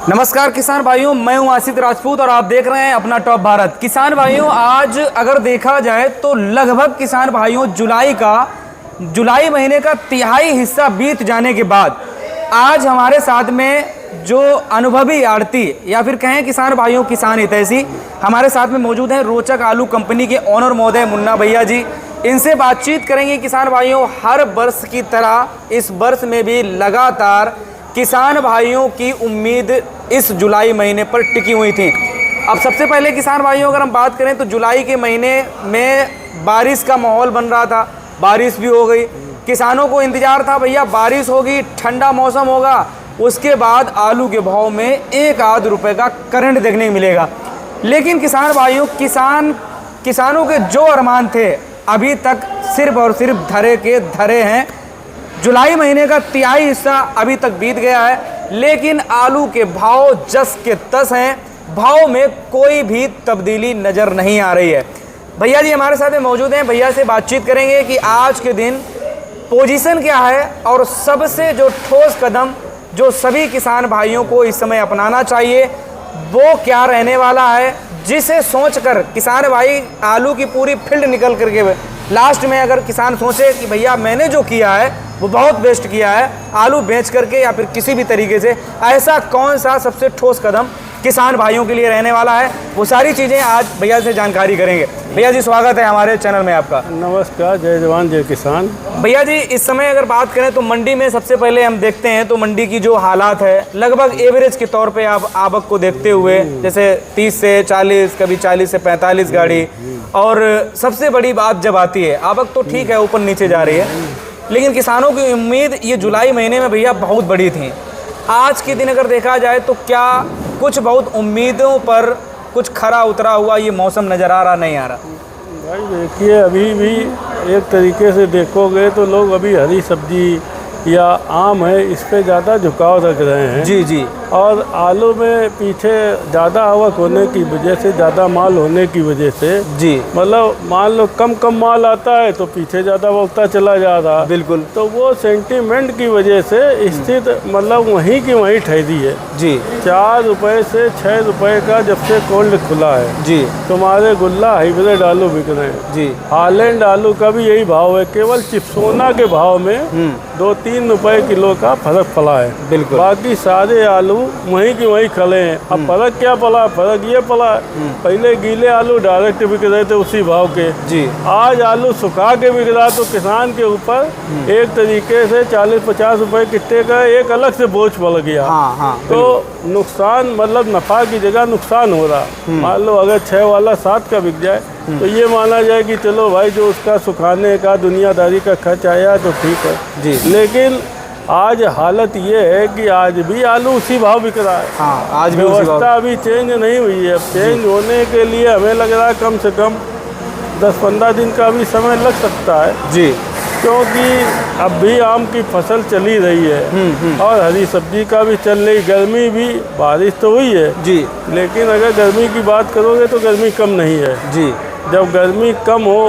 नमस्कार किसान भाइयों, मैं हूं आसिफ राजपूत और आप देख रहे हैं अपना टॉप भारत। किसान भाइयों, आज अगर देखा जाए तो लगभग किसान भाइयों जुलाई महीने का तिहाई हिस्सा बीत जाने के बाद आज हमारे साथ में जो अनुभवी आड़ती या फिर कहें किसान भाइयों किसान हितैषी हमारे साथ में मौजूद हैं रोचक आलू कंपनी के ओनर महोदय मुन्ना भैया जी। इनसे बातचीत करेंगे। किसान भाइयों, हर वर्ष की तरह इस वर्ष में भी लगातार किसान भाइयों की उम्मीद इस जुलाई महीने पर टिकी हुई थी। अब सबसे पहले किसान भाइयों अगर हम बात करें तो जुलाई के महीने में बारिश का माहौल बन रहा था, बारिश भी हो गई। किसानों को इंतजार था भैया बारिश होगी, ठंडा मौसम होगा, उसके बाद आलू के भाव में एक आध रुपए का करंट देखने को मिलेगा। लेकिन किसान भाइयों, किसानों के जो अरमान थे अभी तक सिर्फ और सिर्फ धरे के धरे हैं। जुलाई महीने का तिहाई हिस्सा अभी तक बीत गया है, लेकिन आलू के भाव जस के तस हैं। भाव में कोई भी तब्दीली नज़र नहीं आ रही है। भैया जी हमारे साथ में मौजूद हैं, भैया से बातचीत करेंगे कि आज के दिन पोजीशन क्या है और सबसे जो ठोस कदम जो सभी किसान भाइयों को इस समय अपनाना चाहिए वो क्या रहने वाला है, जिसे सोचकर किसान भाई आलू की पूरी फील्ड निकल करके लास्ट में अगर किसान सोचे कि भैया मैंने जो किया है वो बहुत बेस्ट किया है, आलू बेच करके या फिर किसी भी तरीके से, ऐसा कौन सा सबसे ठोस कदम किसान भाइयों के लिए रहने वाला है, वो सारी चीज़ें आज भैया से जानकारी करेंगे। भैया जी स्वागत है हमारे चैनल में आपका। नमस्कार, जय जवान जय किसान। भैया जी इस समय अगर बात करें तो मंडी में सबसे पहले हम देखते हैं तो मंडी की जो हालात है लगभग एवरेज के तौर पे आप आवक को देखते हुए जैसे 30 से 40, कभी 40 से 45 गाड़ी, और सबसे बड़ी बात जब आती है आवक तो ठीक है ऊपर नीचे जा रही है, लेकिन किसानों की उम्मीद ये जुलाई महीने में भैया बहुत बड़ी थी। आज के दिन अगर देखा जाए तो क्या कुछ बहुत उम्मीदों पर कुछ खरा उतरा हुआ ये मौसम नज़र आ रहा नहीं आ रहा? भाई देखिए, अभी भी एक तरीके से देखोगे तो लोग अभी हरी सब्जी या आम है इस पे ज़्यादा झुकाव रख रहे हैं। जी जी। और आलू में पीछे ज़्यादा आवक होने की वजह से, ज़्यादा माल होने की वजह से जी, मतलब मान लो कम माल आता है तो पीछे ज़्यादा वक्ता चला जा रहा। बिल्कुल। तो वो सेंटीमेंट की वजह से स्थित मतलब वहीं की वहीं ठहरी है जी। 4 रुपये से 6 रुपये का जब से कोल्ड खुला है जी, तुम्हारे गुल्ला हाइब्रिड आलू बिक रहे हैं जी। हालैंड आलू का भी यही भाव है, केवल चिप्सोना के भाव में 2-3 रुपए किलो का फर्क पड़ा है। बिल्कुल। बाकी सारे आलू वहीं की वहीं खड़े हैं। अब फर्क क्या पड़ा? फर्क ये पड़ा पहले गीले आलू डायरेक्ट बिक रहे थे उसी भाव के जी, आज आलू सुखा के बिक रहा, तो किसान के ऊपर एक तरीके से 40-50 रुपए किट्टे का एक अलग से बोझ पड़ गया। हाँ हाँ। तो नुकसान मतलब नफा की जगह नुकसान हो रहा। मान लो अगर 6 वाला 7 का बिक जाए तो ये माना जाए कि चलो भाई जो उसका सुखाने का दुनियादारी का खर्च आया तो ठीक है जी। लेकिन आज हालत ये है कि आज भी आलू उसी भाव बिक रहा है। हाँ, आज भी व्यवस्था अभी चेंज नहीं हुई है। चेंज होने के लिए हमें लग रहा है कम से कम 10-15 दिन का भी समय लग सकता है जी, क्योंकि अब भी आम की फसल चली रही है और हरी सब्जी का भी चल रही। गर्मी भी, बारिश तो हुई है जी, लेकिन अगर गर्मी की बात करोगे तो गर्मी कम नहीं है जी। जब गर्मी कम हो,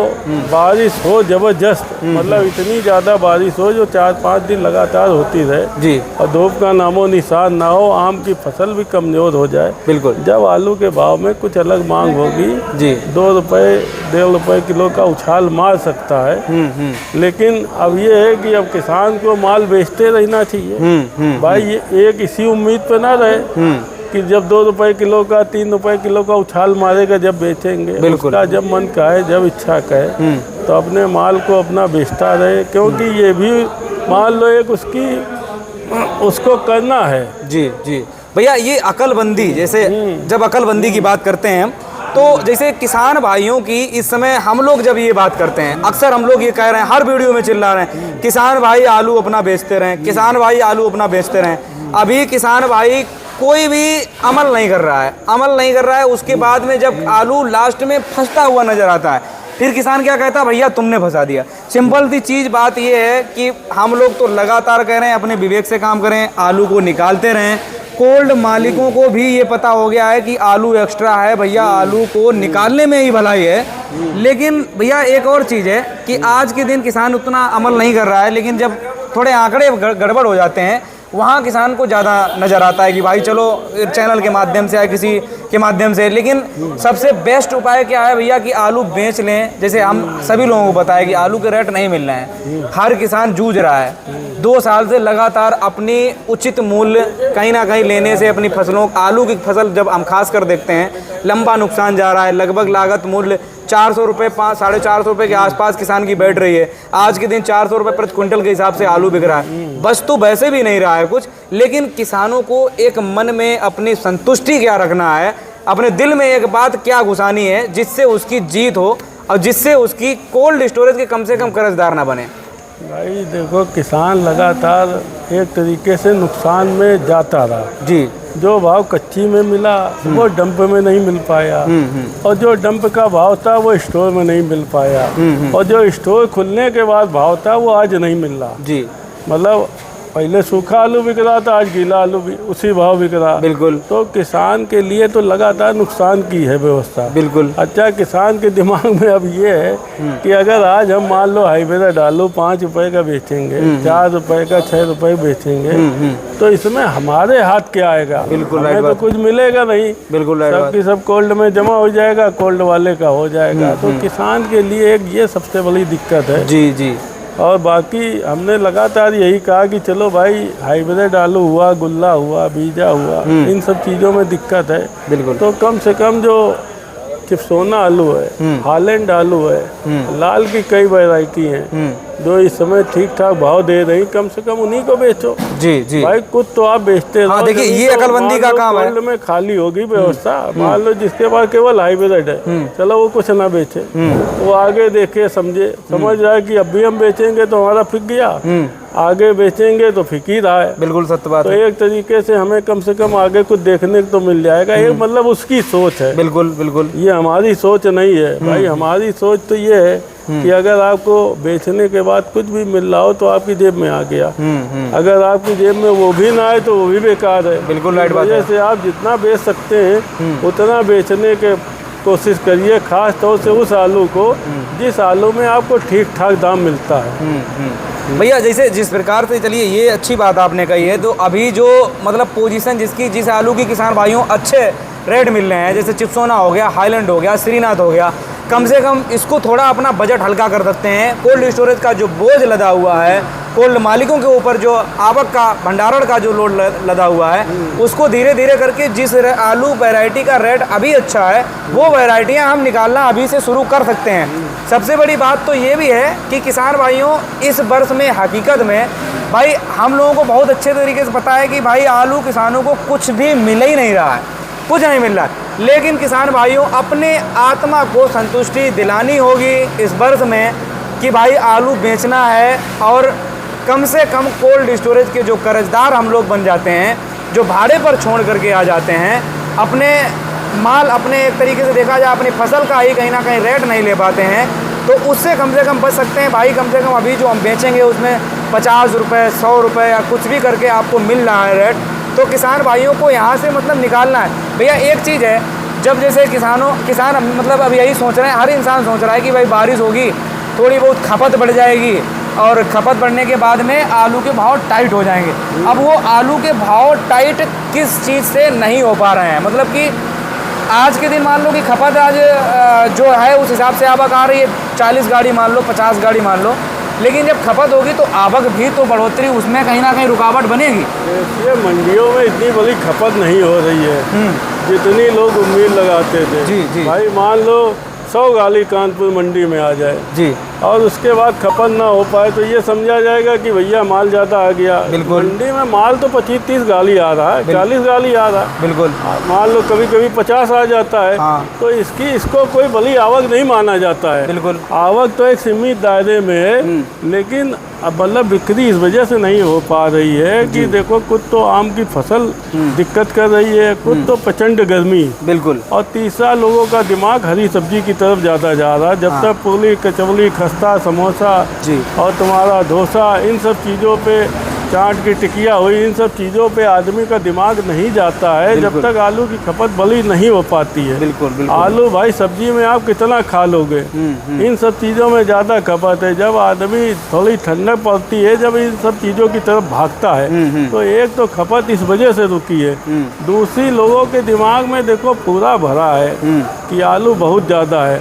बारिश हो ज़बरदस्त, मतलब इतनी ज़्यादा बारिश हो जो 4-5 दिन लगातार होती रहे जी, और धूप का नामो निशान ना हो, आम की फसल भी कमज़ोर हो जाए। बिल्कुल। जब आलू के भाव में कुछ अलग मांग होगी जी, 2 रुपये 1.5 रुपये किलो का उछाल मार सकता है। लेकिन अब ये है कि अब किसान को माल बेचते रहना चाहिए। भाई ये एक इसी उम्मीद पे ना रहे कि जब 2 रुपये किलो का 3 रुपये किलो का उछाल मारेगा जब बेचेंगे। उसका जब मन कहे, जब इच्छा कहे तो अपने माल को अपना बेचता रहे, क्योंकि ये भी मान लो एक उसको करना है। जी जी। भैया ये अकलबंदी, जैसे जब अकलबंदी की बात करते हैं तो जैसे किसान भाइयों की इस समय हम लोग जब ये बात करते हैं, अक्सर हम लोग ये कह रहे हैं, हर वीडियो में चिल्ला रहे हैं किसान भाई आलू अपना बेचते रहें, किसान भाई आलू अपना बेचते रहें। अभी किसान भाई कोई भी अमल नहीं कर रहा है। उसके बाद में जब आलू लास्ट में फंसता हुआ नजर आता है फिर किसान क्या कहता है, भैया तुमने फंसा दिया। सिंपल सी चीज़ बात ये है कि हम लोग तो लगातार कह रहे हैं अपने विवेक से काम करें, आलू को निकालते रहें। कोल्ड मालिकों को भी ये पता हो गया है कि आलू एक्स्ट्रा है भैया, आलू को निकालने में ही भलाई है। लेकिन भैया एक और चीज़ है कि आज के दिन किसान उतना अमल नहीं कर रहा है, लेकिन जब थोड़े आंकड़े गड़बड़ हो जाते हैं वहाँ किसान को ज़्यादा नज़र आता है कि भाई चलो चैनल के माध्यम से या किसी के माध्यम से। लेकिन सबसे बेस्ट उपाय क्या है भैया कि आलू बेच लें। जैसे हम सभी लोगों को बताया कि आलू के रेट नहीं मिल रहे हैं, हर किसान जूझ रहा है 2 साल से लगातार अपनी उचित मूल्य कहीं ना कहीं लेने से अपनी फसलों, आलू की फसल जब हम खास कर देखते हैं लंबा नुकसान जा रहा है। लगभग लागत मूल्य 400 रुपये 450 रुपये के आसपास किसान की बैठ रही है। आज के दिन 400 रुपये प्रति क्विंटल के हिसाब से आलू बिक रहा है। बस तो वैसे भी नहीं रहा है कुछ, लेकिन किसानों को एक मन में अपनी संतुष्टि क्या रखना है, अपने दिल में एक बात क्या घुसानी है जिससे उसकी जीत हो और जिससे उसकी कोल्ड स्टोरेज के कम से कम कर्जदार ना बने। भाई देखो, किसान लगातार एक तरीके से नुकसान में जाता रहा जी। जो भाव कच्ची में मिला वो डंप में नहीं मिल पाया, और जो डंप का भाव था वो स्टोर में नहीं मिल पाया, और जो स्टोर खुलने के बाद भाव था वो आज नहीं मिल रहा जी। मतलब पहले सूखा आलू बिक रहा था, आज गीला आलू भी उसी भाव बिक रहा। बिल्कुल। तो किसान के लिए तो लगातार नुकसान की है व्यवस्था। बिल्कुल। अच्छा, किसान के दिमाग में अब ये है कि अगर आज हम मान लो हाईब्रिड आलू 5 रुपए का बेचेंगे, 4 रुपए का 6 रुपए बेचेंगे, तो इसमें हमारे हाथ क्या आएगा? बिल्कुल, हमें तो कुछ मिलेगा नहीं। बिल्कुल, सबकी सब कोल्ड में जमा हो जाएगा, कोल्ड वाले का हो जाएगा। तो किसान के लिए एक ये सबसे बड़ी दिक्कत है। जी जी। और बाकी हमने लगातार यही कहा कि चलो भाई, हाइब्रिड आलू हुआ, गुल्ला हुआ, बीजा हुआ, इन सब चीज़ों में दिक्कत है। बिल्कुल। तो कम से कम जो चिप्सोना आलू है, हालैंड आलू है, लाल की कई वैरायटी हैं जो इस समय ठीक ठाक भाव दे रही, कम से कम उन्हीं को बेचो। जी जी भाई कुछ तो आप बेचते रहो। देखिए ये अकलमंदी का काम है। में खाली होगी व्यवस्था, मान लो जिसके पास केवल हाइब्रिड है, चलो वो कुछ ना बेचे, वो आगे देखे समझे, समझ रहा है कि अब भी हम बेचेंगे तो हमारा फिक गया, आगे बेचेंगे तो फिक ही रहा है। बिल्कुल सत्य बात तो है। एक तरीके से हमें कम से कम आगे कुछ देखने को तो मिल जाएगा। एक मतलब उसकी सोच है। बिल्कुल बिल्कुल। ये हमारी सोच नहीं है भाई। हमारी सोच तो ये है कि अगर आपको बेचने के बाद कुछ भी मिल रहा हो तो आपकी जेब में आ गया, अगर आपकी जेब में वो भी ना आए तो वो भी बेकार है। बिल्कुल राइट बात है। से आप जितना बेच सकते हैं उतना बेचने के कोशिश करिए, खास तौर से उस आलू को जिस आलू में आपको ठीक ठाक दाम मिलता है। भैया जैसे जिस प्रकार से, चलिए ये अच्छी बात आपने कही है। तो अभी जो मतलब पोजीशन जिस आलू की किसान भाइयों अच्छे रेट मिल रहे हैं, जैसे चिप्सोना हो गया, हाईलैंड हो गया, श्रीनाथ हो गया, कम से कम इसको थोड़ा अपना बजट हल्का कर सकते हैं। कोल्ड स्टोरेज का जो बोझ लदा हुआ है, कोल्ड मालिकों के ऊपर जो आवक का भंडारण का जो लोड लदा हुआ है, उसको धीरे धीरे करके जिस आलू वैरायटी का रेट अभी अच्छा है वो वैरायटियां हम निकालना अभी से शुरू कर सकते हैं। सबसे बड़ी बात तो ये भी है कि किसान भाइयों इस वर्ष में हकीकत में भाई हम लोगों को बहुत अच्छे तरीके से पता है कि भाई आलू किसानों को कुछ भी मिल ही नहीं रहा है, कुछ नहीं मिल रहा है। लेकिन किसान भाइयों अपने आत्मा को संतुष्टि दिलानी होगी इस वर्ष में कि भाई आलू बेचना है, और कम से कम कोल्ड स्टोरेज के जो कर्जदार हम लोग बन जाते हैं, जो भाड़े पर छोड़ करके आ जाते हैं, अपने माल अपने एक तरीके से देखा जाए अपनी फसल का ही कहीं ना कहीं रेट नहीं ले पाते हैं, तो उससे कम से कम बच सकते हैं। भाई कम से कम अभी जो हम बेचेंगे उसमें 50 रुपये 100 रुपये या कुछ भी करके आपको मिल रहा है रेट, तो किसान भाइयों को यहाँ से मतलब निकालना है। भैया एक चीज़ है, जब जैसे किसान मतलब अब यही सोच रहे हैं, हर इंसान सोच रहा है कि भाई बारिश होगी, थोड़ी बहुत खपत बढ़ जाएगी, और खपत बढ़ने के बाद में आलू के भाव टाइट हो जाएंगे। अब वो आलू के भाव टाइट किस चीज़ से नहीं हो पा रहे हैं, मतलब कि आज के दिन मान लो कि खपत आज जो है उस हिसाब से आवक आ रही है, 40 गाड़ी मान लो, 50 गाड़ी मान लो, लेकिन जब खपत होगी तो आवक भी तो बढ़ोतरी उसमें कहीं ना कहीं रुकावट बनेगी। ये मंडियों में इतनी बड़ी खपत नहीं हो रही है जितनी लोग उम्मीद लगाते थे। जी जी। भाई मान लो 100 गाड़ी कानपुर मंडी में आ जाए जी, और उसके बाद खपत ना हो पाए तो ये समझा जाएगा कि भैया माल ज़्यादा आ गया। बिल्कुल। मंडी में माल तो 25-30 गाड़ी आ रहा है, 40 गाड़ी आ रहा है। बिल्कुल। मान लो कभी कभी 50 आ जाता है। हाँ। तो इसको कोई बड़ी आवक नहीं माना जाता है। बिल्कुल। आवक तो एक सीमित दायरे में है, लेकिन अब मतलब बिक्री इस वजह से नहीं हो पा रही है कि देखो कुछ तो आम की फसल दिक्कत कर रही है, कुछ तो प्रचंड गर्मी। बिल्कुल। और तीसरा लोगों का दिमाग हरी सब्जी की तरफ ज़्यादा जा रहा है। जब तक पूरी कचौली, खस्ता, समोसा जी, और तुम्हारा डोसा, इन सब चीज़ों पे चाट की टिकिया हुई, इन सब चीज़ों पे आदमी का दिमाग नहीं जाता है जब तक आलू की खपत भली नहीं हो पाती है। बिल्कुल बिल्कुल। आलू भाई सब्जी में आप कितना खा लोगे, इन सब चीज़ों में ज़्यादा खपत है। जब आदमी थोड़ी ठंडक पड़ती है, जब इन सब चीज़ों की तरफ भागता है, तो एक तो खपत इस वजह से रुकी है, दूसरी लोगों के दिमाग में देखो पूरा भरा है कि आलू बहुत ज़्यादा है।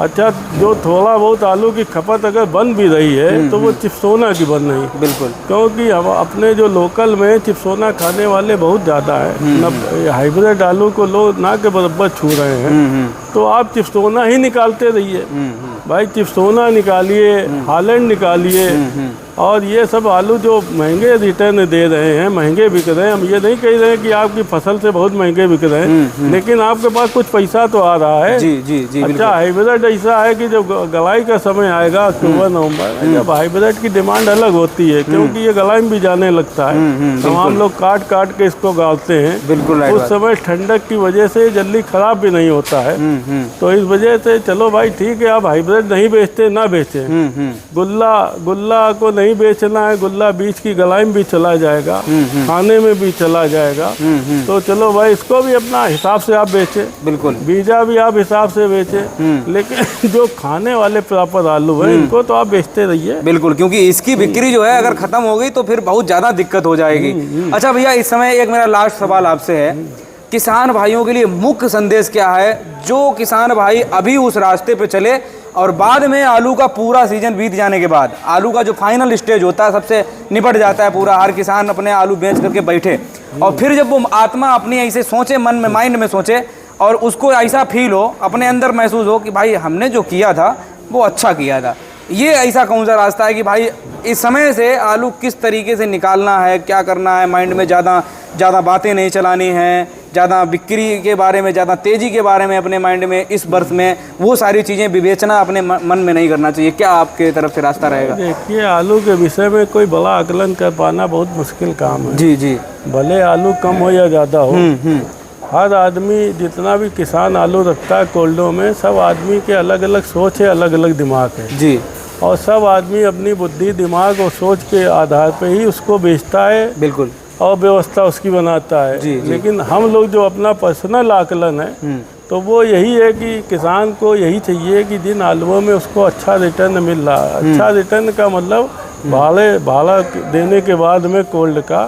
अच्छा, जो थोड़ा बहुत आलू की खपत अगर बन भी रही है तो वो चिप्सोना की बन रही। बिल्कुल। क्योंकि हम अपने जो लोकल में चिप्सोना खाने वाले बहुत ज़्यादा है, हाइब्रिड आलू को लोग ना के बराबर छू रहे हैं। तो आप चिप्सोना ही निकालते रहिए भाई, चिप्सोना निकालिए, हालैंड निकालिए, और ये सब आलू जो महंगे रिटर्न दे रहे हैं, महंगे बिक रहे हैं। हम ये नहीं कह रहे हैं कि आपकी फसल से बहुत महंगे बिक रहे हैं, लेकिन आपके पास कुछ पैसा तो आ रहा है। जी जी जी। अच्छा, हाइब्रिड ऐसा है कि जब गलाई का समय आएगा अक्टूबर नवंबर, जब हाइब्रिड की डिमांड अलग होती है, क्योंकि ये गलाई में भी जाने लगता है, तमाम लोग काट काट के इसको गालते हैं। बिल्कुल। उस समय ठंडक की वजह से जल्दी खराब भी नहीं होता है। तो इस वजह से चलो भाई ठीक है, आप हाइब्रिड नहीं बेचते ना बेचें, गुल्ला को नहीं बेचना है, गुल्ला बीज की गलाई में भी चला जाएगा, खाने में भी चला जाएगा। तो चलो भाई इसको भी अपना हिसाब से आप बेचें, बिल्कुल, बीजा भी आप हिसाब से बेचें, लेकिन जो खाने वाले प्रॉपर आलू है इनको तो आप बेचते रहिए। बिल्कुल, क्योंकि इसकी बिक्री जो है अगर खत्म हो गई तो फिर बहुत ज़्यादा दिक्कत हो जाएगी। अच्छा भैया, इस समय एक मेरा लास्ट सवाल आपसे है, किसान भाइयों के लिए मुख्य संदेश क्या है, जो किसान भाई अभी उस रास्ते पे चले और बाद में आलू का पूरा सीजन बीत जाने के बाद, आलू का जो फाइनल स्टेज होता है सबसे निपट जाता है पूरा, हर किसान अपने आलू बेच करके बैठे, और फिर जब वो आत्मा अपनी ऐसे सोचे, मन में माइंड में सोचे और उसको ऐसा फील हो, अपने अंदर महसूस हो कि भाई हमने जो किया था वो अच्छा किया था, ये ऐसा कौन सा रास्ता है कि भाई इस समय से आलू किस तरीके से निकालना है, क्या करना है, माइंड में ज़्यादा बातें नहीं चलानी हैं, ज़्यादा बिक्री के बारे में, ज़्यादा तेज़ी के बारे में अपने माइंड में इस वर्ष में वो सारी चीज़ें विवेचना अपने मन में नहीं करना चाहिए, क्या आपके तरफ से रास्ता रहेगा? देखिए, आलू के विषय में कोई बड़ा आकलन कर पाना बहुत मुश्किल काम है। जी जी। भले आलू कम हो या ज़्यादा हो, हर आदमी, जितना भी किसान आलू रखता है कोल्डों में, सब आदमी के अलग अलग सोच है, अलग अलग दिमाग है जी, और सब आदमी अपनी बुद्धि, दिमाग और सोच के आधार पे ही उसको बेचता है। बिल्कुल। और व्यवस्था उसकी बनाता है। जी, जी। लेकिन हम लोग जो अपना पर्सनल आकलन है, तो वो यही है कि किसान को यही चाहिए कि जिन आलुओं में उसको अच्छा रिटर्न मिल रहा है, अच्छा रिटर्न का मतलब भाड़ा देने के बाद में कोल्ड का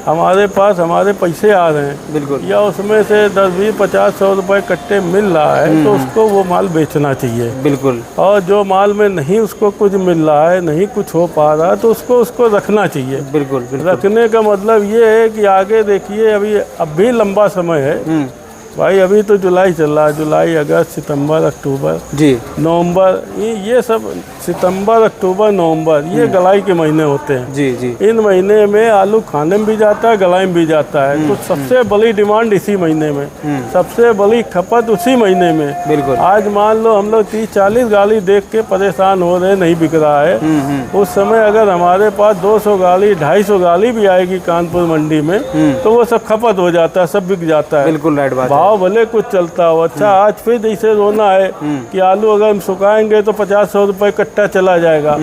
हमारे पास हमारे पैसे आ रहे हैं, बिल्कुल, या उसमें से 10, 20, 50, 100 रुपए कट्टे मिल रहा है, तो उसको वो माल बेचना चाहिए। बिल्कुल। और जो माल में नहीं उसको कुछ मिल रहा है, नहीं कुछ हो पा रहा, तो उसको रखना चाहिए। बिल्कुल, बिल्कुल। रखने का मतलब ये है कि आगे देखिए, अब भी लंबा समय है भाई, अभी तो जुलाई चल रहा है, जुलाई, अगस्त, सितंबर, अक्टूबर, जी, नवंबर, ये सब सितंबर, अक्टूबर, नवंबर, ये गलाई के महीने होते हैं। जी जी। इन महीने में आलू खाने में भी जाता है, गलाई में भी जाता है। तो सबसे बड़ी डिमांड इसी महीने में, सबसे बड़ी खपत उसी महीने में। बिल्कुल। आज मान लो हम लोग 30-40 गाड़ी देख के परेशान हो रहे, नहीं बिक रहा है, उस समय अगर हमारे पास 200 गाड़ी, 250 गाड़ी भी आएगी कानपुर मंडी में, तो वो सब खपत हो जाता है, सब बिक जाता है। बिल्कुल राइट बात। भाव भले कुछ चलता हो। अच्छा, आज फिर जैसे रोना है कि आलू अगर हम सुखाएंगे तो 50-100 रुपए कट्टा चला जाएगा।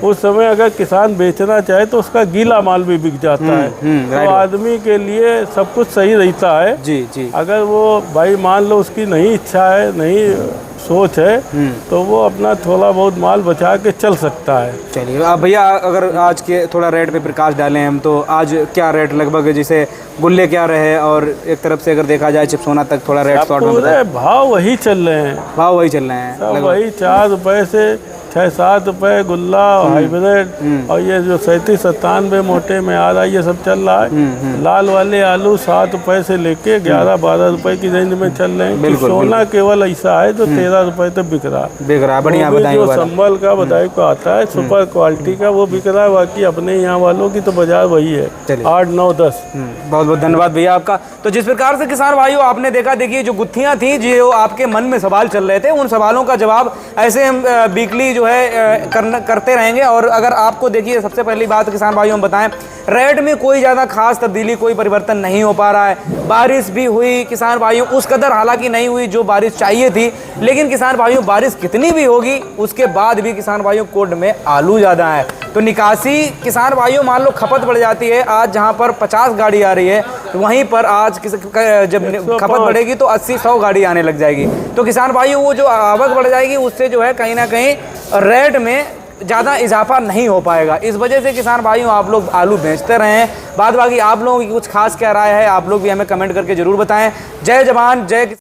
उस समय अगर किसान बेचना चाहे तो उसका गीला माल भी बिक जाता है। तो आदमी के लिए सब कुछ सही रहता है। जी जी। अगर वो भाई मान लो उसकी नहीं इच्छा है, नहीं सोच है, तो वो अपना थोड़ा बहुत माल बचा के चल सकता है। चलिए, आप भैया अगर आज के थोड़ा रेट पे प्रकाश डालें हम, तो आज क्या रेट लगभग, जैसे गुल्ले क्या रहे, और एक तरफ से अगर देखा जाए चिप्सोना तक थोड़ा रेट शॉर्ट में बताएं। भाव वही चल रहे हैं, भाव वही चल रहे हैं, सब वही 4 रुपए से 6-7 रुपए गुल्ला हाइब्रिड, और ये जो 37-97 मोटे में आ रहा है, ये सब चल रहा है। लाल वाले आलू 7 रुपए से लेके 11-12 रुपए की रेंज में चल रहे हैं। सोना केवल ऐसा है जो 13 रुपए तक बिक रहा है। बढ़िया, जो संभल का बधाई को आता है, सुपर क्वालिटी का, वो बिक रहा है। बाकी अपने यहाँ वालों की तो बाजार वही है, 8, 9, 10। बहुत बहुत धन्यवाद भैया आपका। तो जिस प्रकार से किसान भाइयों आपने देखा, देखिए जो गुत्थियां थी, जो आपके मन में सवाल चल रहे थे, उन सवालों का जवाब ऐसे हम वीकली जो है करते रहेंगे। और अगर आपको देखिए, सबसे पहली बात किसान भाइयों हम बताएं, रेट में कोई ज़्यादा खास तब्दीली, कोई परिवर्तन नहीं हो पा रहा है। बारिश भी हुई किसान भाइयों, उस कदर हालांकि नहीं हुई जो बारिश चाहिए थी, लेकिन किसान भाइयों बारिश कितनी भी होगी उसके बाद भी किसान भाइयों कोल्ड में आलू ज़्यादा है। तो निकासी किसान भाइयों मान लो खपत बढ़ जाती है, आज जहाँ पर 50 गाड़ी आ रही है तो वहीं पर आज जब खपत बढ़ेगी तो 80-100 गाड़ी आने लग जाएगी। तो किसान भाइयों वो जो आवक बढ़ जाएगी उससे जो है कहीं ना कहीं रेट में ज़्यादा इजाफा नहीं हो पाएगा। इस वजह से किसान भाइयों आप लोग आलू बेचते रहें। बाद बाकी आप लोगों की कुछ खास क्या राय है आप लोग भी हमें कमेंट करके ज़रूर बताएं। जय जवान जय